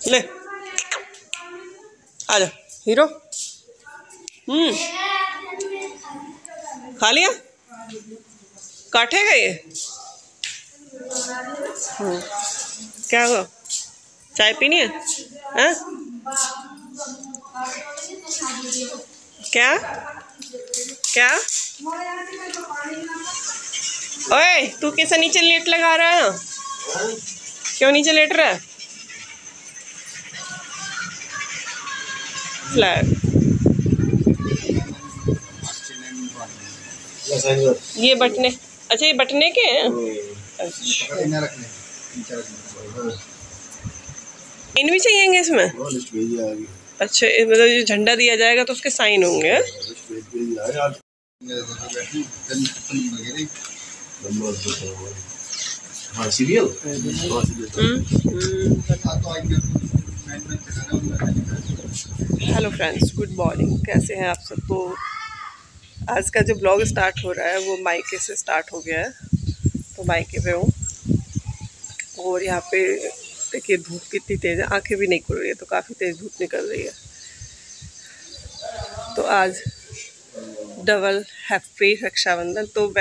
ले आजा हीरो। खा लिया, काटेगा ये। क्या हो, चाय पीनी है? हाँ? क्या क्या? ओए तू कैसा नीचे लेट लगा रहा है? क्यों नीचे लेट रहा है? फ्लैग ये बटने, अच्छा ये बटने के हैं। अच्छा इन भी चाहिएंगे इसमें? अच्छा मतलब जो झंडा दिया जाएगा तो उसके साइन होंगे। Hello friends, good morning. कैसे हैं आप सब? तो आज का जो ब्लॉग स्टार्ट हो रहा है वो मायके से स्टार्ट हो गया है। तो मायके पे हूँ और यहाँ पे देखिए धूप कितनी तेज़ है, आंखें भी नहीं खुल रही है, तो काफ़ी तेज़ धूप निकल रही है। तो आज डबल हैप्पी रक्षाबंधन। तो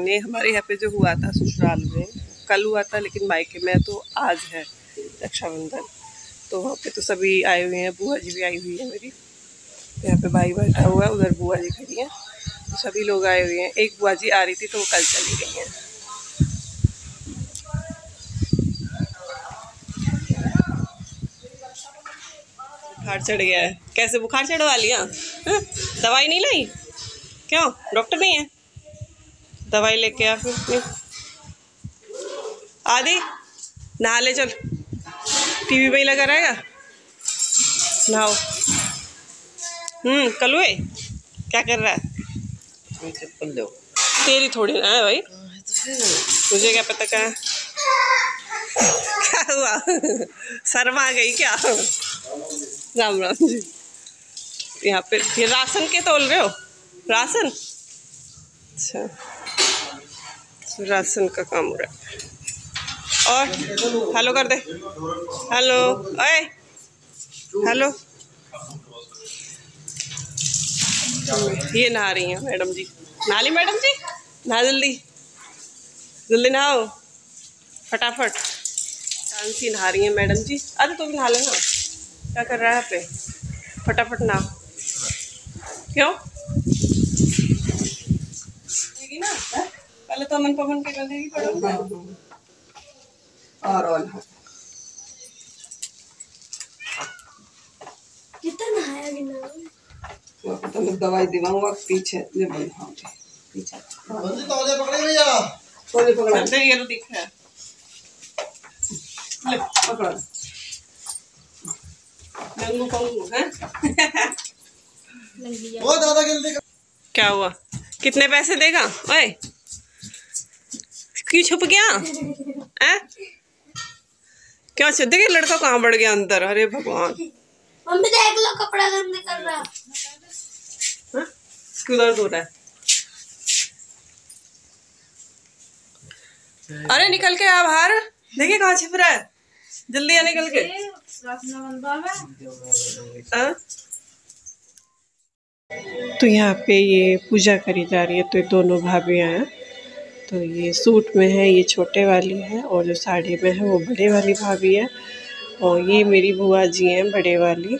ने हमारे यहाँ पे जो हुआ था ससुराल में कल हुआ था, लेकिन मायके में तो आज है रक्षाबंधन। तो वहाँ पे तो सभी आए हुए हैं, बुआ जी भी आई हुई है मेरी, यहाँ पे भाई बैठा हुआ है, उधर बुआ जी खड़ी हैं, तो सभी लोग आए हुए हैं। एक बुआ जी आ रही थी तो वो कल चली गई हैं। बुखार चढ़ गया है। कैसे बुखार चढ़वा लिया? दवाई नहीं लाई? क्यों, डॉक्टर नहीं है? दवाई लेके आ फिर। आदि नहा ले, चल टीवी पे ही लगा रहेगा, नहाओ। कलुए क्या कर रहा है? चप्पल दो। तेरी थोड़ी ना है भाई, तुझे क्या पता क्या क्या हुआ? शर्मा गई क्या? राम राम जी। यहाँ पे ये राशन के तोल रहे हो? राशन, अच्छा तो राशन का काम हो रहा है। और हेलो कर दे, हेलो, ओए हेलो। ये नहा रही हैं मैडम जी। नहा ली मैडम जी? नहा जल्दी जल्दी नहाओ फटाफट। चांसी नहा रही हैं मैडम जी। अरे तो भी नहा लेना, क्या कर रहा है पे? फटाफट नहा। क्यों ना, पहले तो अमन पवन के गले ही पड़ोगे। और कितना नहाया बिना तो मैं दवाई दिलाऊंगा पीछे ये बंद। हाँ पीछे पकड़े भैया, थोड़ी पकड़ा दे, ये तो दिख रहा है। ले पकड़ नंगू पंगू है। वो दादा जल्दी। क्या हुआ, कितने पैसे देगा? ओए क्यों छुप गया है? क्यों छुप? देखिए लड़का कहाँ बढ़ गया अंदर। अरे भगवान, मम्मी देख लो कपड़ा गंदा कर रहा। क्यों दर्द हो रहा है? अरे निकल के आ बाहर, देखिए कहाँ छिप रहा है, जल्दी आ निकल के। तो यहाँ पे ये पूजा करी जा रही है। तो ये दोनों भाभियाँ हैं, तो ये सूट में है, ये छोटे वाली है, और जो साड़ी में है वो बड़े वाली भाभी है, और ये मेरी बुआ जी हैं बड़े वाली।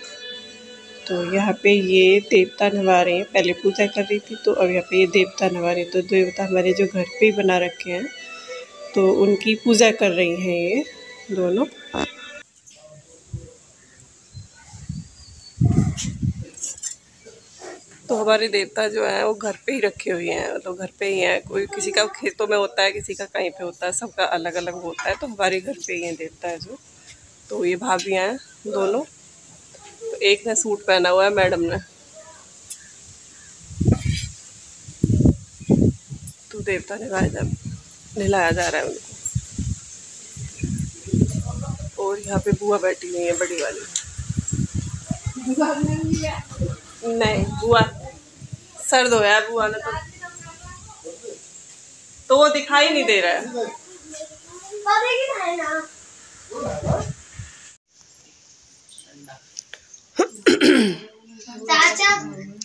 तो यहाँ पे ये देवता नवा रहे हैं, पहले पूजा कर रही थी तो अब यहाँ पे ये देवता नवा रही है। तो देवता हमारे जो घर पे ही बना रखे हैं, तो उनकी पूजा कर रही हैं ये दोनों। तो हमारे देवता जो हैं वो घर पे ही रखे हुए हैं, तो घर पे ही हैं। कोई किसी का खेतों में होता है, किसी का कहीं पे होता है, सबका अलग अलग होता है। तो हमारे घर पे ही हैं देवता है जो। तो ये भाभियाँ हैं दोनों। तो एक ने सूट पहना हुआ है मैडम ने। तो देवता नहलाया जा रहा है उनको। और यहाँ पे बुआ बैठी हुई है बड़ी वाली। नहीं बुआ सर्द हो गया बुआ ने, तो वो दिखाई नहीं दे रहा है।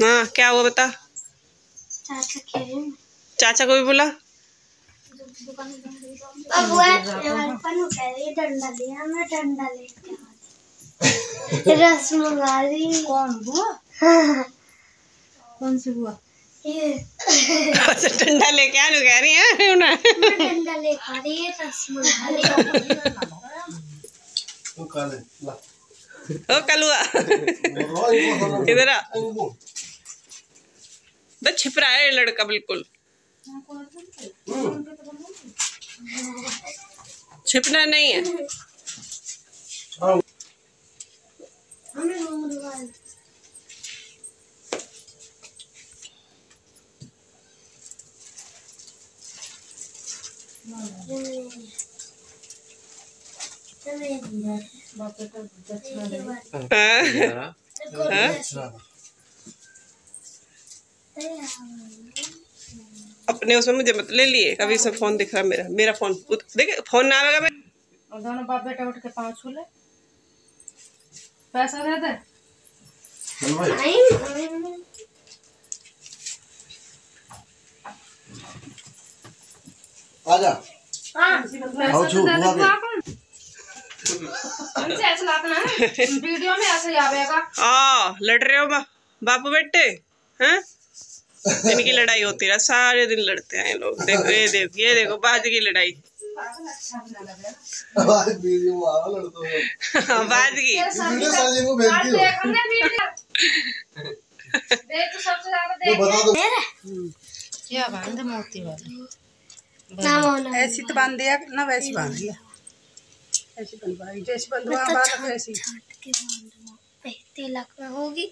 हाँ क्या हुआ बता। चाचा कह रहे हैं चाचा को भी बोला। अब वो पन्नू कह रही है डंडा लिया, मैं डंडा लेके रस मंगा रही। कौन हुआ? कौन सी हुआ ये? अच्छा डंडा लेके आने कह रही है मैं डंडा लेके आ रही है, रस मंगा रही। ओ कलुआ इधर आ। बस छिप रहा है लड़का बिल्कुल। छिपना नहीं है। अपने उसमें मुझे मत ले लिए कभी से। फोन दिख रहा मेरा फोन देख फोन ना आएगा। और दोनों बाप बेटा उठ के पाँव छू ले। पैसा दे दे। आजा। वीडियो में ऐसे ही आवेगा। लड़ रहे हो बापू बेटे हैं। इनकी लड़ाई होती है सारे दिन लड़ते हैं लोग। देखो ये देखो बाज की लड़ाई। बाज की क्या बांध मोती वाली ऐसी तो बांध दिया ना, वैसी बांध दिया। ऐसी बनवाई जैसी बंधुआ बांध वैसी। तिलक में होगी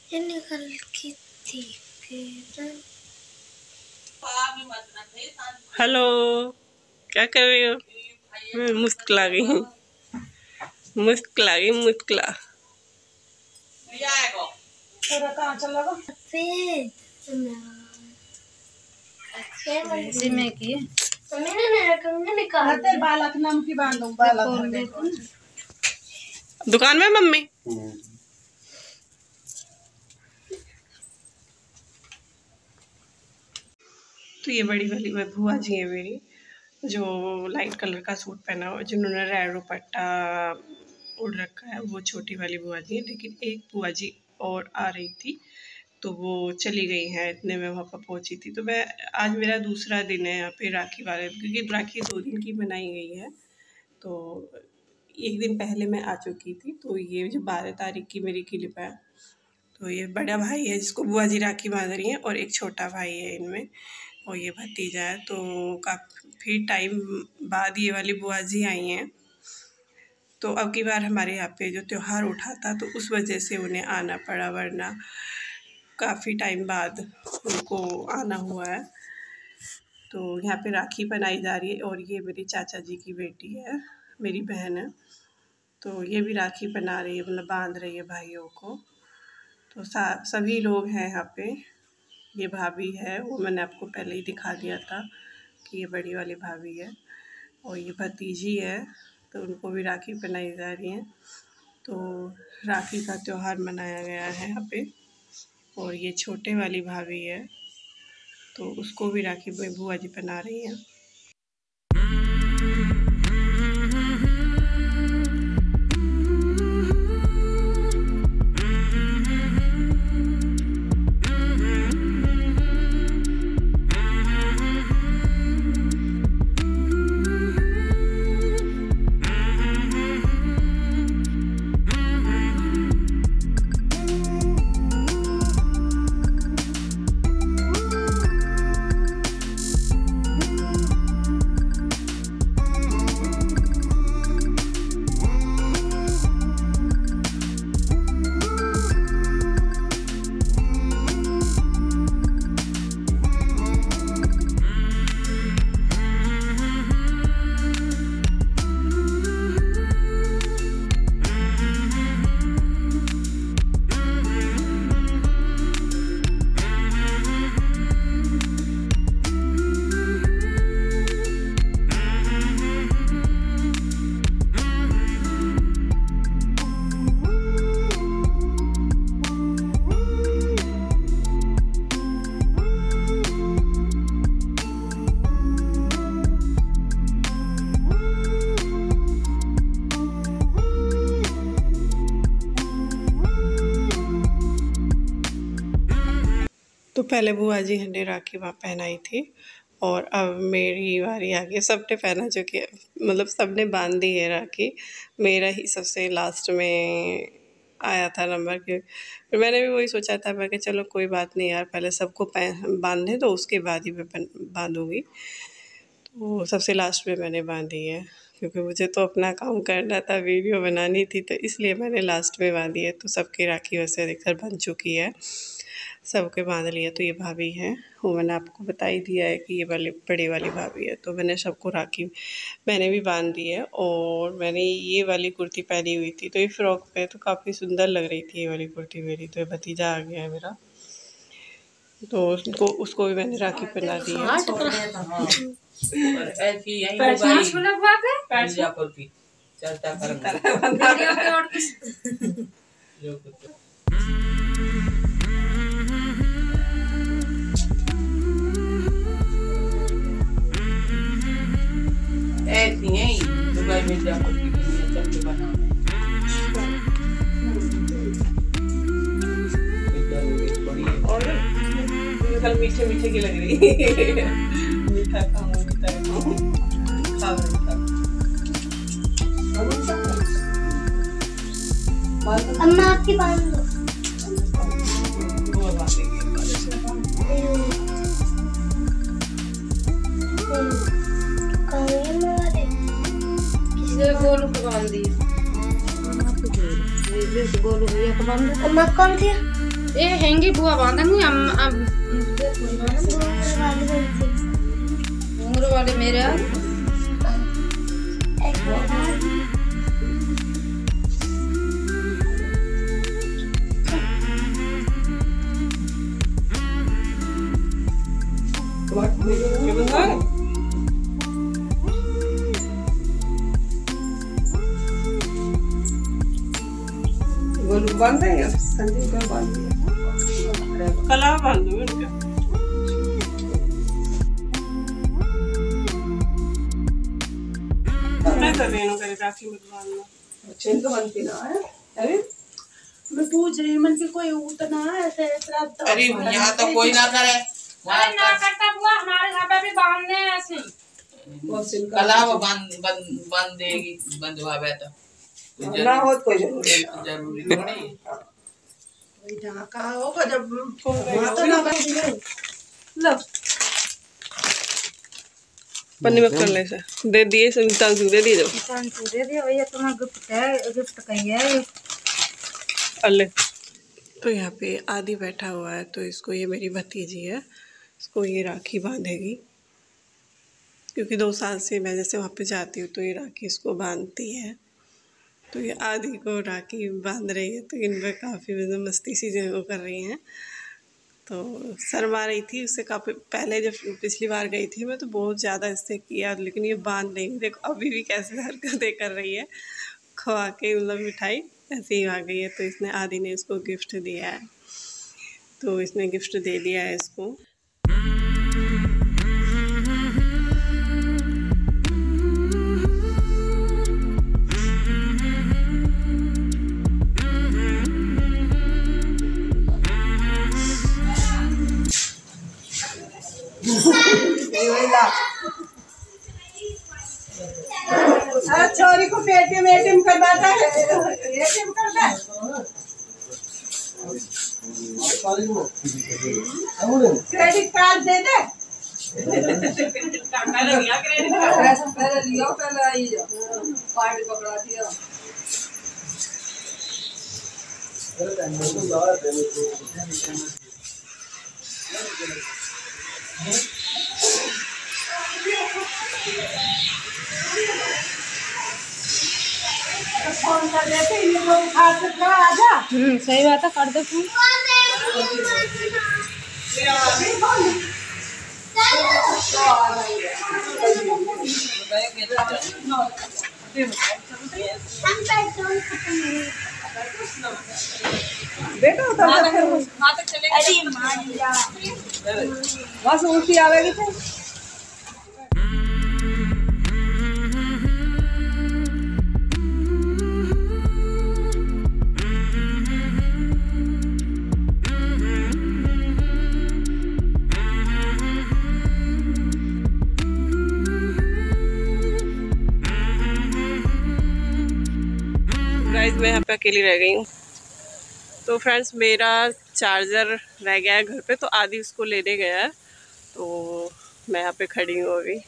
ये निकल की थी। हेलो क्या कर रही हो? मैं मुस्कुरा गई हूँ। मुस्कुरा गई मुस्कुरा। कहाँ चल रहा में की बालक नाम की बांधो। बालक दुकान में मम्मी। तो ये बड़ी वाली बुआ जी है मेरी, जो लाइट कलर का सूट पहना हुआ, जिन्होंने रेड दुपट्टा उड़ रखा है, वो छोटी वाली बुआ जी है। लेकिन एक बुआ जी और आ रही थी तो वो चली गई हैं, इतने में वहाँ पर पहुँची थी। तो मैं आज मेरा दूसरा दिन है यहाँ पे राखी वाले, क्योंकि राखी 2 दिन की मनाई गई है। तो एक दिन पहले मैं आ चुकी थी। तो ये जो 12 तारीख की मेरी क्लिप है, तो ये बड़ा भाई है जिसको बुआ जी राखी बांध रही हैं, और एक छोटा भाई है इनमें, और ये भतीजा है। तो काफ़ी टाइम बाद ये वाली बुआ जी आई हैं। तो अब की बार हमारे यहाँ पे जो त्यौहार उठा था, तो उस वजह से उन्हें आना पड़ा, वरना काफ़ी टाइम बाद उनको आना हुआ है। तो यहाँ पे राखी बनाई जा रही है, और ये मेरी चाचा जी की बेटी है, मेरी बहन है। तो ये भी राखी बना रही है, मतलब बांध रही है भाइयों को। तो सभी लोग हैं यहाँ पे। ये भाभी है, वो मैंने आपको पहले ही दिखा दिया था कि ये बड़ी वाली भाभी है, और ये भतीजी है। तो उनको भी राखी बनाई जा रही है। तो राखी का त्यौहार मनाया गया है यहाँ पे। और ये छोटे वाली भाभी है, तो उसको भी राखी बुआ जी बना रही हैं। तो पहले बुआ जी ने राखी वहाँ पहनाई थी और अब मेरी बारी आ गई। सबने पहना चुकी मतलब सबने बांध दी है राखी, मेरा ही सबसे लास्ट में आया था नंबर के। फिर मैंने भी वही सोचा था, मैं कि चलो कोई बात नहीं यार, पहले सबको बांधने तो उसके बाद ही मैं बांधूँगी। तो सबसे लास्ट में मैंने बांधी है क्योंकि मुझे तो अपना काम करना था, वीडियो बनानी थी, तो इसलिए मैंने लास्ट में बांधी है। तो सबकी राखी वैसे अधिकतर बन चुकी है, सबके बांध लिया। तो ये भाभी हैं, वो मैंने आपको बता ही दिया है कि ये वाली बड़ी वाली भाभी है। तो मैंने सबको राखी मैंने भी बांध दी है। और मैंने ये वाली कुर्ती पहनी हुई थी, तो ये फ्रॉक पे तो काफ़ी सुंदर लग रही थी ये वाली कुर्ती मेरी। तो ये भतीजा आ गया है मेरा, तो उसको भी मैंने राखी पहना दी है। दुबई में जाकर और कल मीठे मीठे की लग रही मीठा खाऊं खा अम्मा आपकी बांध दो। गोलू को बांध दी, गोलू भैया को बांध दो। अम्मा कौन थी? ये हैंगी बुआ बांधेंगे। घुंघरू वाले मेरे गोलू बांध देंगे, संदीप को बांध देंगे, कला बांध दूँ उनका। मैं तो रेनू करे राखी मत बांधना, अच्छे तो बनती ना है। अरे मैं पूछ रही मन की कोई उतना ऐसे श्राद्ध। अरे यहाँ तो कोई ना करे, अरे ना करता बुआ, हमारे घर पे भी बांधने हैं ऐसे। कला वो बंद देगी, बंधवावे तो ना हो कोई जरूरी नहीं। ढाका होगा जब माता ना बंद लो पन्नी में कर ले से दे दिए, संतांशु दे दिए, संतांशु दे दिया भैया, तुम्हें गिफ्ट है, गिफ्ट कही है अल्ले। तो यहाँ पे आदि बैठा हुआ है, तो इसको ये मेरी भतीजी है, इसको ये राखी बांधेगी क्योंकि 2 साल से मैं जैसे वहाँ पे जाती हूँ तो ये राखी इसको बांधती है। तो ये आदि को राखी बांध रही है, तो इन पर काफ़ी मतलब मस्ती सी वो कर रही हैं। तो शर्मा रही थी उससे काफ़ी पहले, जब पिछली बार गई थी मैं तो बहुत ज़्यादा इससे किया, लेकिन ये बांध नहीं। देखो अभी भी कैसे हरकतें कर रही है, खवा के मतलब मिठाई ऐसे ही आ गई है। तो इसने आदि ने इसको गिफ्ट दिया है, तो इसने गिफ्ट दे दिया है इसको। छोरी को पेटीएम एटीएम करवाता है, एटीएम करता है, क्रेडिट कार्ड दे दे। पहले लियो, पहले आई जाओ, कार्ड पकड़ा दिया। फोन कर देते ये लोग खा सकते हो, आजा। सही बात है, कर दे फोन। बेटा बस उल्टी आवेगी तो गाइस मैं यहाँ पे अकेली रह गई हूँ। तो फ्रेंड्स मेरा चार्जर रह गया है घर पे, तो आदि उसको लेने गया है, तो मैं यहाँ पे खड़ी हूँ अभी।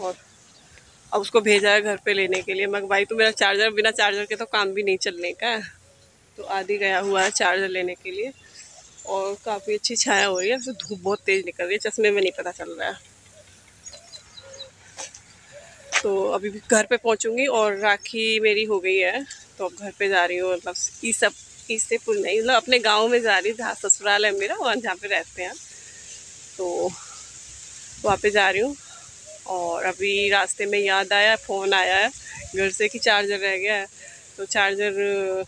और अब उसको भेजा है घर पे लेने के लिए। मैं भाई तो मेरा चार्जर, बिना चार्जर के तो काम भी नहीं चलने का है। तो आदि गया हुआ है चार्जर लेने के लिए। और काफ़ी अच्छी छाया हो रही है, धूप बहुत तेज़ निकल रही है, चश्मे में नहीं पता चल रहा है। तो अभी भी घर पे पहुंचूंगी और राखी मेरी हो गई है, तो अब घर पे जा रही हूँ। मतलब ईसेपुर नहीं, मतलब अपने गांव में जा रही हूँ जहाँ ससुराल है मेरा, वहाँ जहाँ पे रहते हैं, तो वहाँ पे जा रही हूँ। और अभी रास्ते में याद आया, फ़ोन आया है घर से कि चार्जर रह गया है। तो चार्जर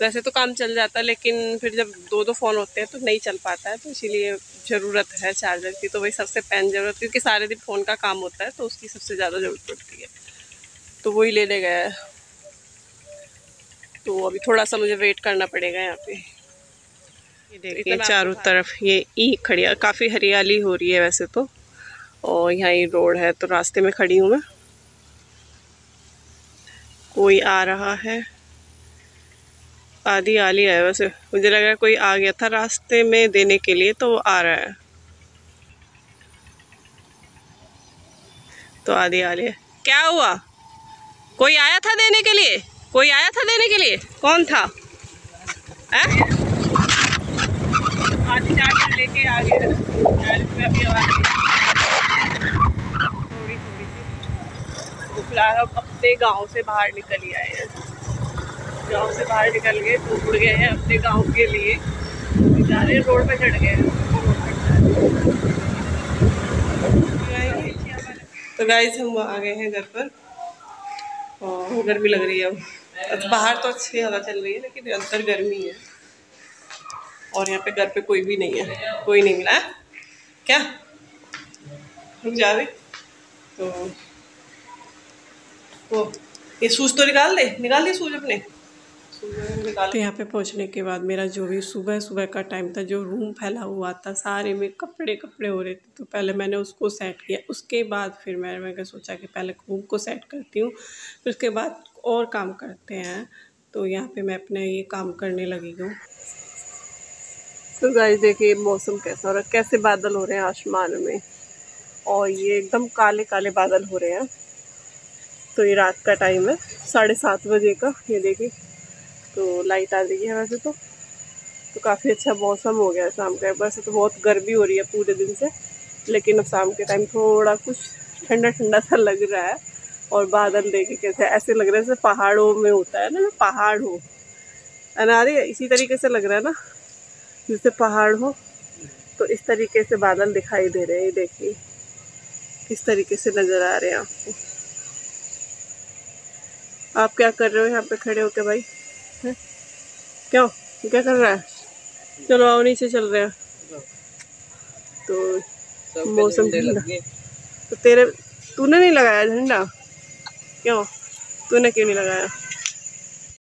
वैसे तो काम चल जाता है, लेकिन फिर जब दो फ़ोन होते हैं तो नहीं चल पाता है, तो इसीलिए ज़रूरत है चार्जर की। तो वही सबसे पहले ज़रूरत, क्योंकि सारे दिन फ़ोन का काम होता है तो उसकी सबसे ज़्यादा ज़रूरत पड़ती है, तो वही लेने गया है। तो अभी थोड़ा सा मुझे वेट करना पड़ेगा यहाँ पे। ये देखिए चारों तरफ ये ईख खड़ी है, काफ़ी हरियाली हो रही है वैसे तो। और यहाँ ये रोड है, तो रास्ते में खड़ी हूँ मैं। कोई आ रहा है, आदि आ लिया है वैसे, मुझे लग रहा है कोई आ गया था रास्ते में देने के लिए, तो वो आ रहा है। तो आदि आ लिया। क्या हुआ, कोई आया था देने के लिए? कोई आया था देने के लिए? कौन था? आदि चार्जर लेके आ गया। अभी थोड़ी सी फिलहाल अब अपने गांव से बाहर निकल ही आए हैं। गांव से बाहर निकल गए तो उड़ गए हैं अपने गांव के लिए, जा रहे रोड पे चढ़ गए। तो गाइस हम आ गए हैं घर पर, और गर्मी लग रही है अब। बाहर तो अच्छी हवा चल रही है, लेकिन अंदर गर्मी है। और यहाँ पे घर पे कोई भी नहीं है, कोई नहीं मिला है। क्या रुक जा रही, तो वो ये सूज तो निकाल दे सूज अपने। तो यहाँ पे पहुँचने के बाद मेरा जो भी सुबह का टाइम था, जो रूम फैला हुआ था सारे में कपड़े हो रहे थे, तो पहले मैंने उसको सेट किया। उसके बाद फिर मैंने सोचा कि पहले रूम को सेट करती हूँ, फिर उसके बाद और काम करते हैं। तो यहाँ पे मैं अपने ये काम करने लगी हूँ। तो गाइस देखिए मौसम कैसा हो रहा है, कैसे बादल हो रहे हैं आसमान में, और ये एकदम काले काले बादल हो रहे हैं। तो ये रात का टाइम है, 7:30 बजे का। ये देखिए तो लाइट आ रही है वैसे तो काफ़ी अच्छा मौसम हो गया है शाम का। वैसे तो बहुत गर्मी हो रही है पूरे दिन से, लेकिन अब शाम के टाइम थोड़ा कुछ ठंडा ठंडा सा लग रहा है। और बादल देखिए कैसे, ऐसे लग रहा है जैसे पहाड़ों में होता है ना, पहाड़ हो अनारी, इसी तरीके से लग रहा है ना जैसे पहाड़ हो। तो इस तरीके से बादल दिखाई दे रहे हैं। ये देखिए किस तरीके से नज़र आ रहे हैं आपको। आप क्या कर रहे हो यहाँ पे खड़े होके भाई? है? क्यों, क्या कर रहा है? चलो आओ नीचे चल रहे हैं। तो मौसम ठंडा, तो तूने नहीं लगाया झंडा? क्यों, तूने क्यों नहीं लगाया?